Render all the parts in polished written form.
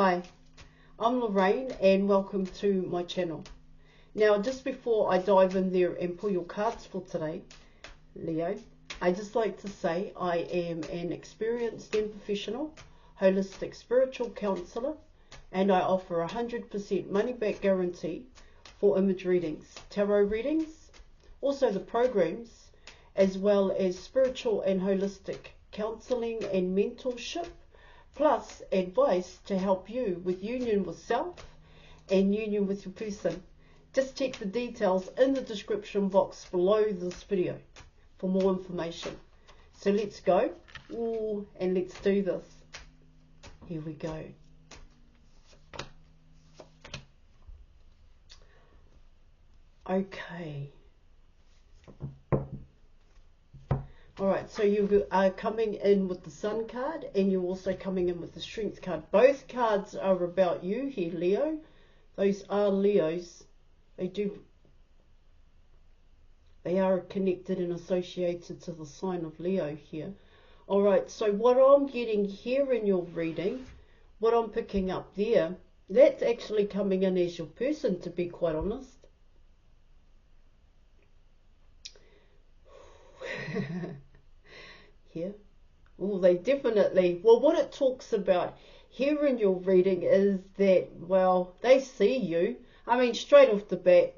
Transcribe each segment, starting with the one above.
Hi, I'm Lorraine and welcome to my channel. Now, just before I dive in there and pull your cards for today, Leo, I just like to say I am an experienced and professional holistic spiritual counsellor, and I offer 100% money back guarantee for image readings, tarot readings, also the programs, as well as spiritual and holistic counselling and mentorship, plus advice to help you with union with self and union with your person. Just check the details in the description box below this video for more information. So let's go and let's do this. Here we go. Okay. Alright, so you are coming in with the Sun card and you're also coming in with the Strength card. Both cards are about you here, Leo. Those are Leos. They are connected and associated to the sign of Leo here. Alright, so what I'm getting here in your reading, what I'm picking up there, that's actually coming in as your person, to be quite honest. Here. Oh, they definitely, well, what it talks about here in your reading is that, well, they see you. I mean, straight off the bat,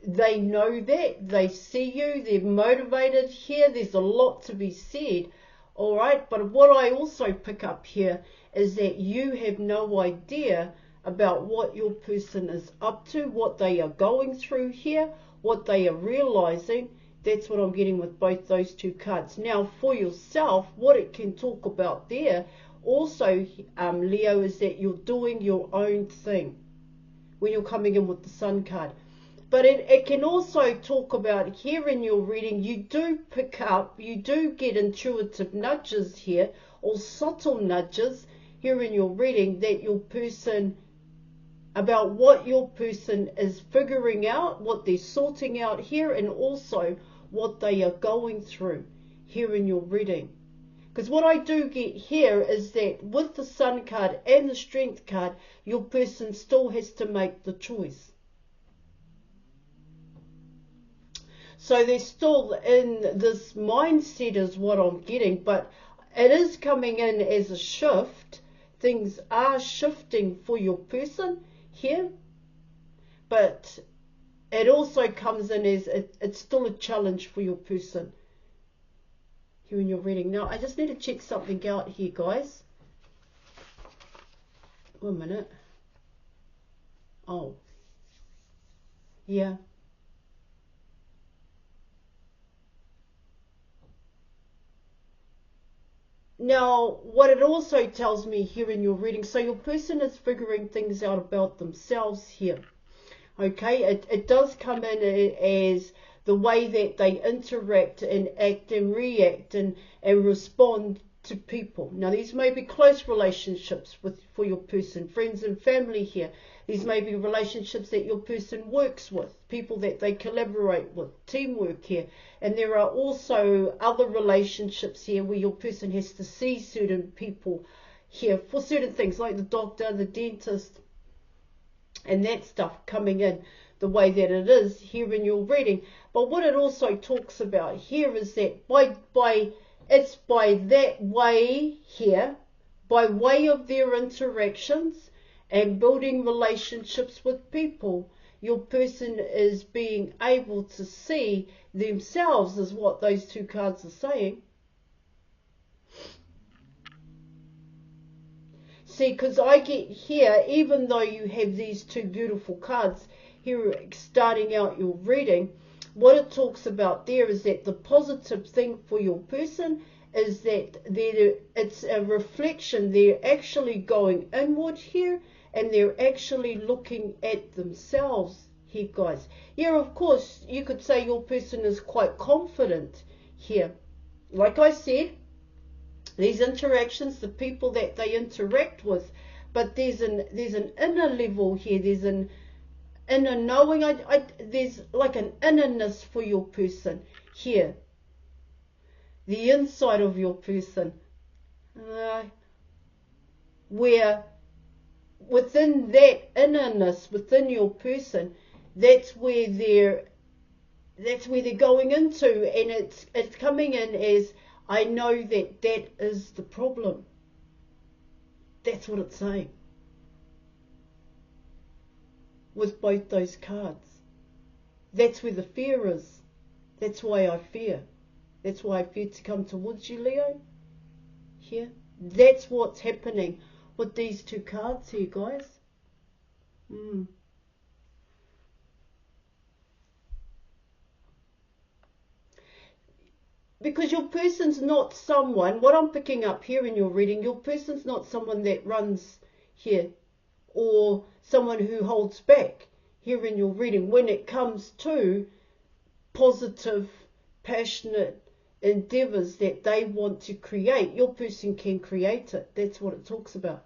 they know that, they see you, they're motivated here. There's a lot to be said, all right? But what I also pick up here is that you have no idea about what your person is up to, what they are going through here, what they are realizing. That's what I'm getting with both those two cards. Now, for yourself, what it can talk about there also, Leo, is that you're doing your own thing when you're coming in with the Sun card. But it can also talk about here in your reading, you do pick up, you do get intuitive nudges here, or subtle nudges here in your reading that your person, about what your person is figuring out, what they're sorting out here, and also what they are going through here in your reading. Because what I do get here is that with the Sun card and the Strength card, your person still has to make the choice. So they're still in this mindset is what I'm getting, but it is coming in as a shift. Things are shifting for your person here, but it also comes in as it's still a challenge for your person here in your reading. Now, I just need to check something out here, guys. 1 minute. Oh, yeah. Now, what it also tells me here in your reading, so your person is figuring things out about themselves here. Okay, it does come in as the way that they interact and act and react and respond to people. Now, these may be close relationships for your person, friends and family here. These may be relationships that your person works with, people that they collaborate with, teamwork here. And there are also other relationships here where your person has to see certain people here for certain things, like the doctor, the dentist, and that stuff coming in the way that it is here in your reading. But what it also talks about here is that it's by that way here, by way of their interactions and building relationships with people, your person is being able to see themselves, is what those two cards are saying. See, because I get here, even though you have these two beautiful cards here starting out your reading, what it talks about there is that the positive thing for your person is that it's a reflection. They're actually going inward here and they're actually looking at themselves here, guys. Yeah, of course, you could say your person is quite confident here. Like I said, these interactions, the people that they interact with, but there's an inner level here. There's an inner knowing. There's like an innerness for your person here. The inside of your person, where within that innerness, within your person, that's where they're going into, and it's coming in as, I know that is the problem. That's what it's saying with both those cards. That's where the fear is. That's why I fear. That's why I fear to come towards you, Leo. Here. That's what's happening with these two cards here, guys. Because your person's not someone, what I'm picking up here in your reading, your person's not someone that runs here or someone who holds back here in your reading when it comes to positive, passionate endeavours that they want to create. Your person can create it. That's what it talks about.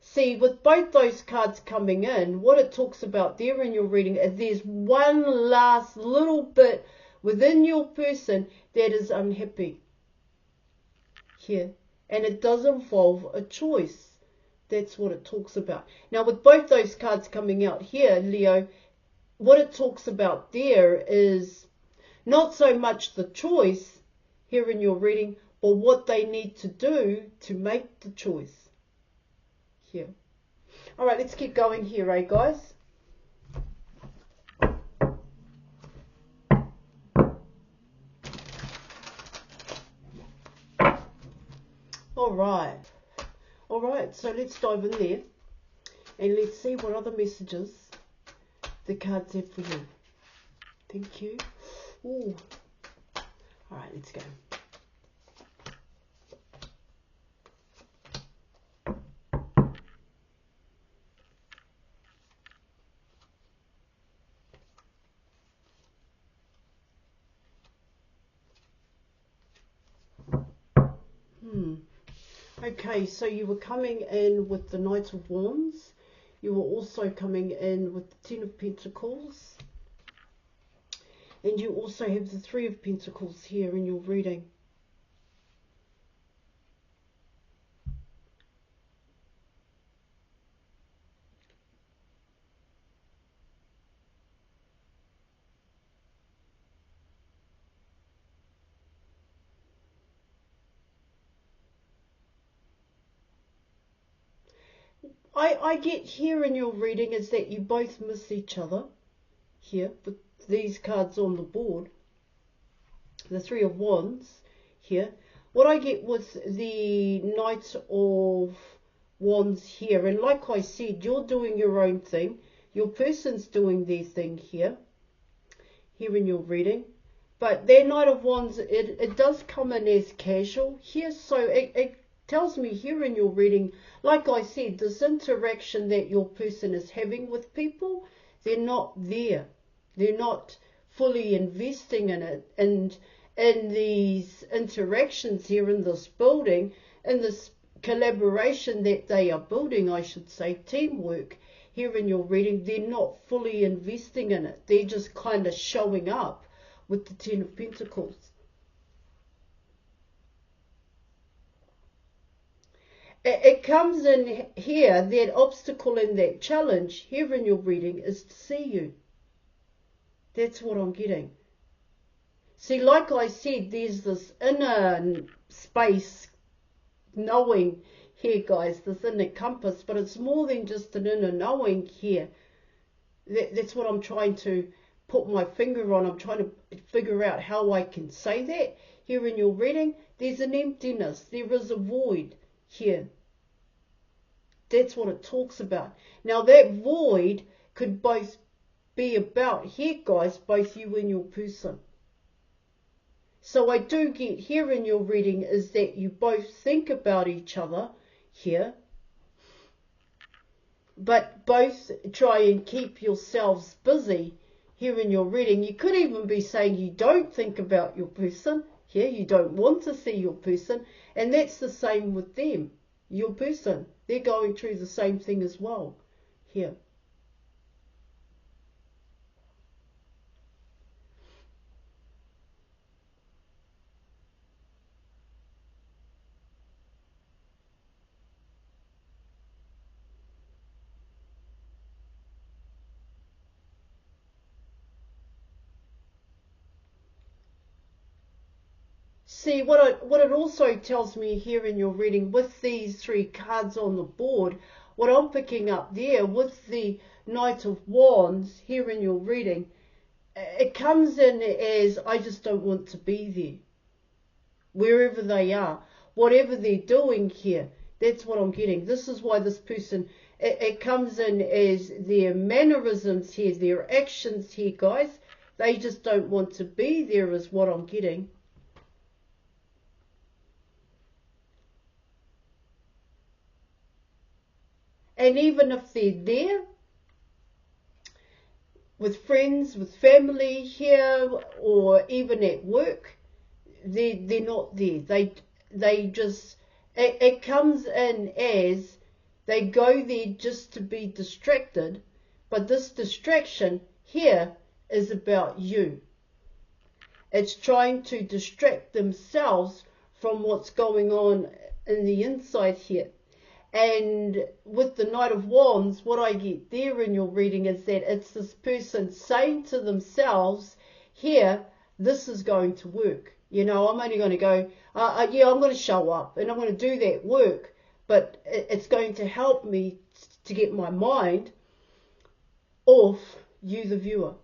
See, with both those cards coming in, what it talks about there in your reading is there's one last little bit within your person that is unhappy here. And it does involve a choice. That's what it talks about. Now, with both those cards coming out here, Leo, what it talks about there is not so much the choice here in your reading, but what they need to do to make the choice here. All right, let's keep going here, guys? All right, so let's dive in there and let's see what other messages the cards have for you. Thank you. Ooh. All right, let's go. Okay, so you were coming in with the Knight of Wands. You were also coming in with the Ten of Pentacles. And you also have the Three of Pentacles here in your reading. I get here in your reading is that you both miss each other here with these cards on the board. The Three of Wands here. What I get with the Knight of Wands here, and like I said, you're doing your own thing. Your person's doing their thing here in your reading. But their Knight of Wands, it does come in as casual here, so it tells me here in your reading, like I said, this interaction that your person is having with people, they're not there. They're not fully investing in it. And in these interactions here in this building, in this collaboration that they are building, I should say, teamwork here in your reading, they're not fully investing in it. They're just kind of showing up with the Ten of Pentacles. It comes in here, that obstacle and that challenge here in your reading is to see you. That's what I'm getting. See, like I said, there's this inner space knowing here, guys, this inner compass, but it's more than just an inner knowing here. That's what I'm trying to put my finger on. I'm trying to figure out how I can say that here in your reading. There's an emptiness. There is a void here. That's what it talks about. Now that void could both be about here, guys, both you and your person. So I do get here in your reading is that you both think about each other here, but both try and keep yourselves busy here in your reading. You could even be saying you don't think about your person here, you don't want to see your person, and that's the same with them, your person. They're going through the same thing as well here. see, what it also tells me here in your reading with these three cards on the board, what I'm picking up there with the Knight of Wands here in your reading, it comes in as I just don't want to be there. Wherever they are, whatever they're doing here, that's what I'm getting. This is why this person, it comes in as their mannerisms here, their actions here, guys. They just don't want to be there is what I'm getting. And even if they're there, with friends, with family here, or even at work, they're not there. They just, it comes in as they go there just to be distracted, but this distraction here is about you. It's trying to distract themselves from what's going on in the inside here. And with the Knight of Wands, what I get there in your reading is that it's this person saying to themselves, here, this is going to work. You know, I'm only going to go, yeah, I'm going to show up and I'm going to do that work, but it's going to help me to get my mind off you, the viewer.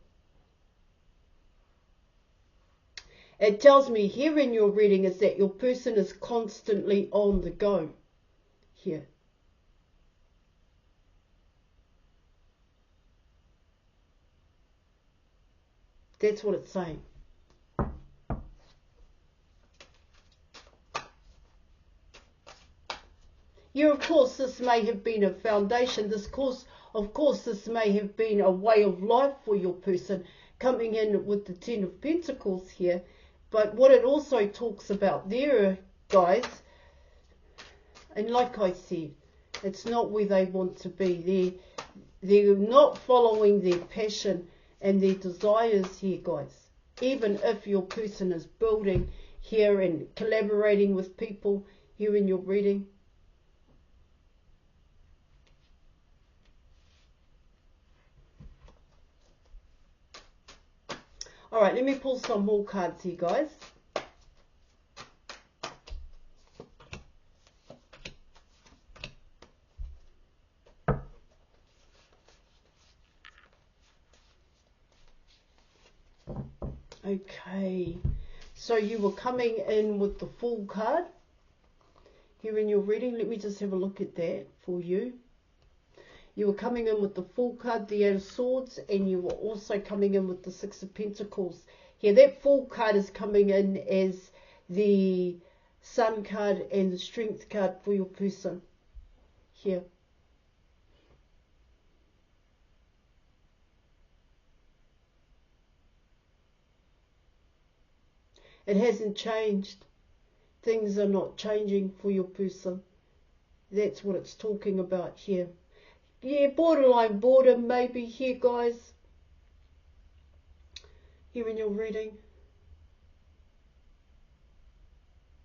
It tells me here in your reading is that your person is constantly on the go here. That's what it's saying. Yeah, of course, this may have been a foundation. Of course, this may have been a way of life for your person coming in with the Ten of Pentacles here. But what it also talks about there, guys, and like I said, it's not where they want to be. They're not following their passion and their desires here, guys. Even if your person is building here and collaborating with people here in your reading. All right, let me pull some more cards here, guys. Okay, so you were coming in with the Fool card here in your reading. Let me just have a look at that for you. You were coming in with the Fool card, the Eight of Swords, and you were also coming in with the Six of Pentacles. Here, that Fool card is coming in as the Sun card and the Strength card for your person here. It hasn't changed. Things are not changing for your person. That's what it's talking about here. Yeah, borderline boredom maybe here, guys. Here in your reading.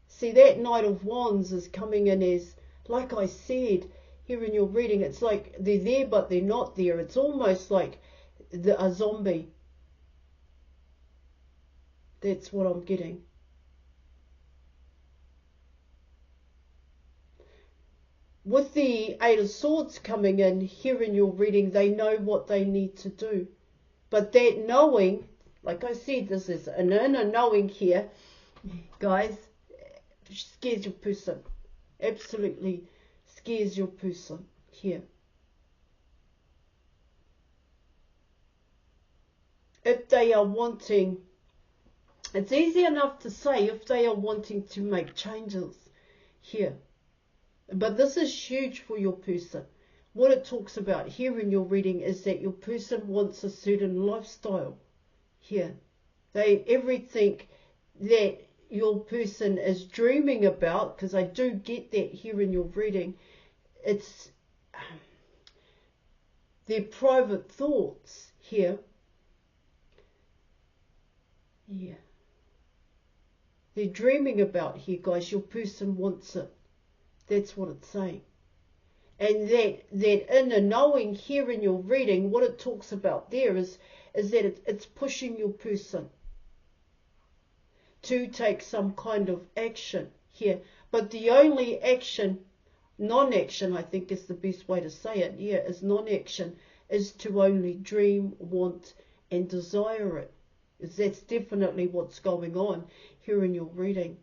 See, that Knight of Wands is coming in as, like I said, here in your reading, it's like they're there but they're not there. It's almost like a zombie. That's what I'm getting. With the Eight of Swords coming in here in your reading, they know what they need to do. But that knowing, like I said, this is an inner knowing here, guys, scares your person. Absolutely scares your person here. If they are wanting, it's easy enough to say if they are wanting to make changes here. But this is huge for your person. What it talks about here in your reading is that your person wants a certain lifestyle here. Everything that your person is dreaming about, because I do get that here in your reading, it's their private thoughts here. Yeah. They're dreaming about here, guys. Your person wants it. That's what it's saying. And that inner knowing here in your reading, what it talks about there is that it's pushing your person to take some kind of action here. But the only action, non-action, I think is the best way to say it, yeah, is non-action, is to only dream, want, and desire it. That's definitely what's going on here in your reading.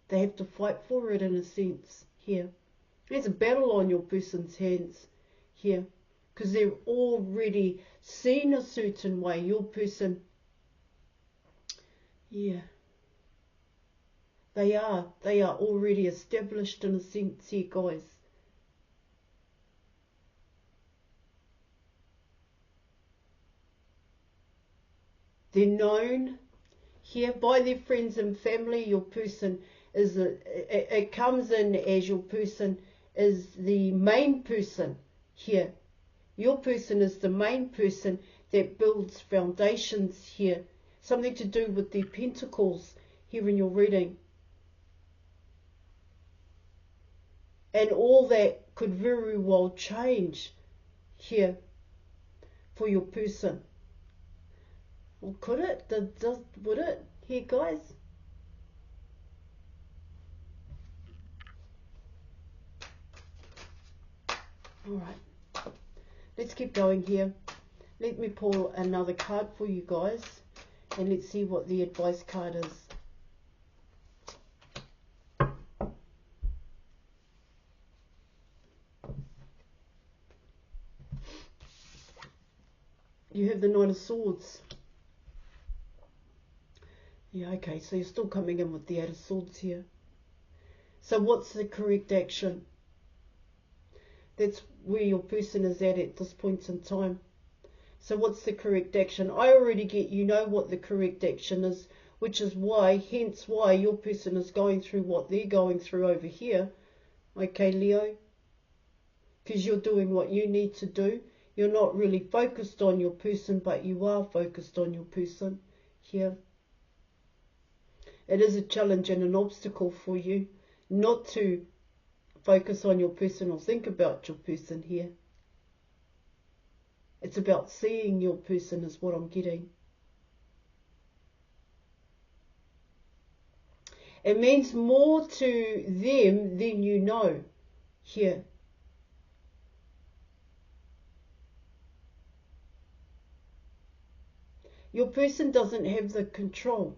They have to fight for it in a sense here. There's a battle on your person's hands here, because they're already seen a certain way. Your person, yeah, they are already established in a sense here, guys. They're known here by their friends and family. Your person is it comes in as your person is the main person here. Your person is the main person that builds foundations here. Something to do with the pentacles here in your reading. And all that could very well change here for your person. Well, could it? Would it? Here, guys. Alright. Let's keep going here. Let me pull another card for you guys. And let's see what the advice card is. You have the Nine of Swords. Yeah, okay, so you're still coming in with the Eight of Swords here. So what's the correct action? That's where your person is at this point in time. So what's the correct action? I already get, you know what the correct action is, which is why, hence why your person is going through what they're going through over here. Okay, Leo? Because you're doing what you need to do. You're not really focused on your person, but you are focused on your person here. It is a challenge and an obstacle for you not to focus on your person or think about your person here. It's about seeing your person is what I'm getting. It means more to them than you know here. Your person doesn't have the control.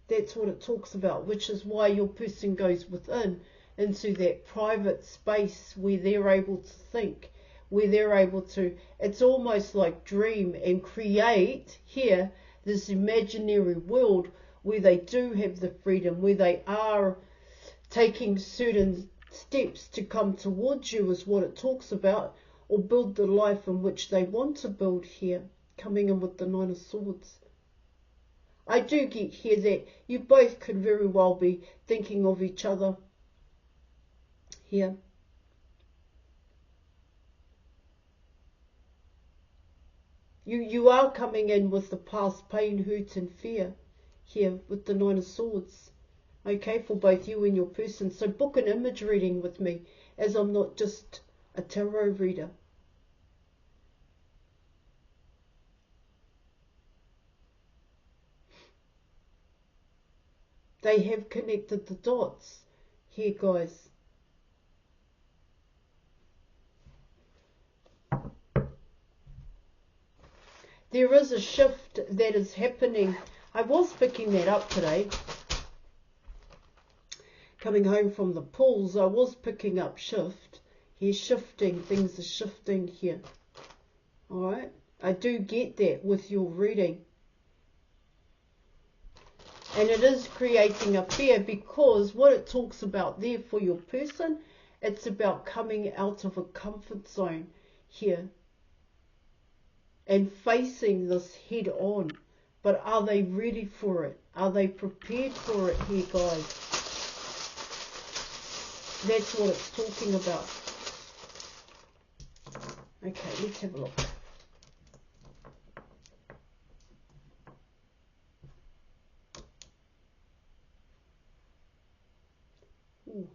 That's what it talks about, which is why your person goes within, into that private space where they're able to think, where they're able to, it's almost like dream and create here this imaginary world where they do have the freedom, where they are taking certain steps to come towards you is what it talks about, or build the life in which they want to build here, coming in with the Nine of Swords. I do get here that you both could very well be thinking of each other here. You are coming in with the past pain, hurt and fear here with the Nine of Swords. Okay, for both you and your person. So book an image reading with me, as I'm not just a tarot reader. They have connected the dots here, guys. There is a shift that is happening. I was picking that up today. Coming home from the pools, I was picking up shift. Here, shifting. Things are shifting here. Alright? I do get that with your reading. And it is creating a fear, because what it talks about there for your person, it's about coming out of a comfort zone here and facing this head on. But are they ready for it? Are they prepared for it here, guys? That's what it's talking about. Okay, let's have a look. Ooh.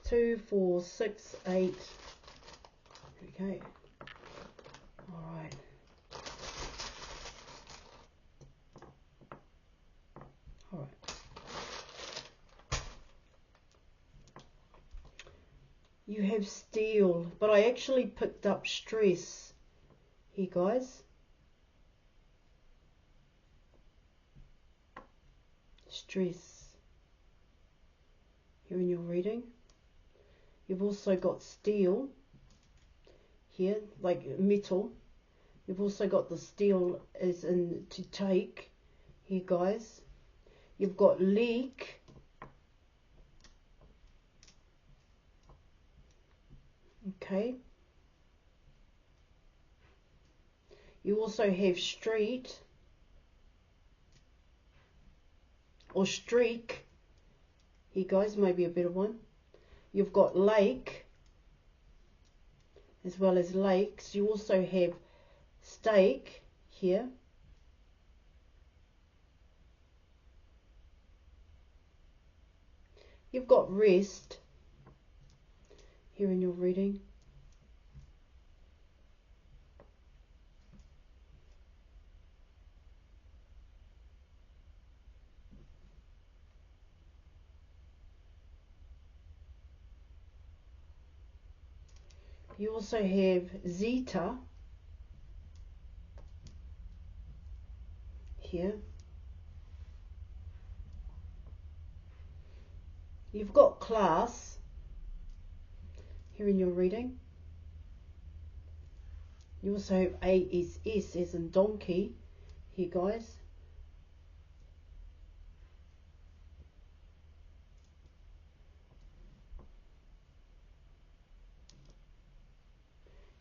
2, 4, 6, 8, Okay. All right. All right. You have steel, but I actually picked up stress here, guys. Stress here in your reading. You've also got steel here, like metal. You've also got the steel as in to take here, guys. You've got leak. Okay. You also have street or streak. Here, guys, maybe a better one. You've got lake as well as lakes. You also have stake here. You've got rest here in your reading. You also have zeta here. You've got class here in your reading. You also have ASS as in donkey here, guys.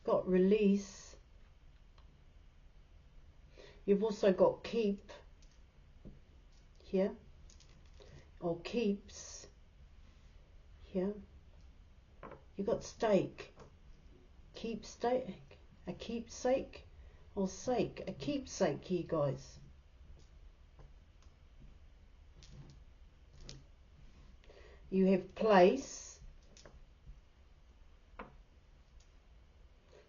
Got release. You've also got keep here, or keeps here. You've got stake, keepstake, a keepsake, or sake, a keepsake here, guys. You have place.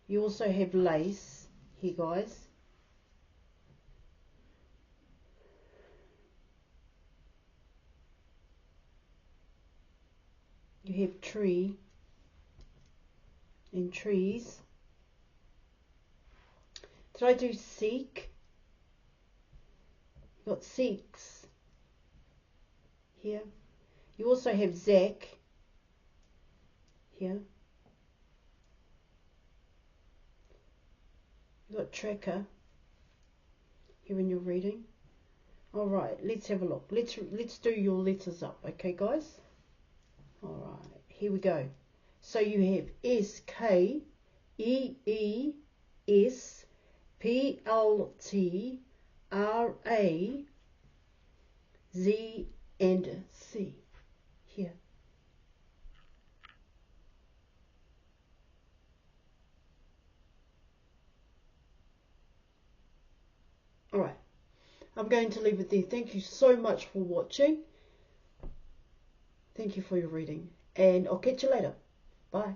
You also have lace here, guys. You have tree and trees. Did I do seek? You got seeks here. You also have Zach here. You got tracker here in your reading. All right, let's have a look. Let's do your letters up, okay, guys? All right, here we go. So you have S K E E S P L T R A Z and C here. All right, I'm going to leave it there. Thank you so much for watching. Thank you for your reading, and I'll catch you later. Bye.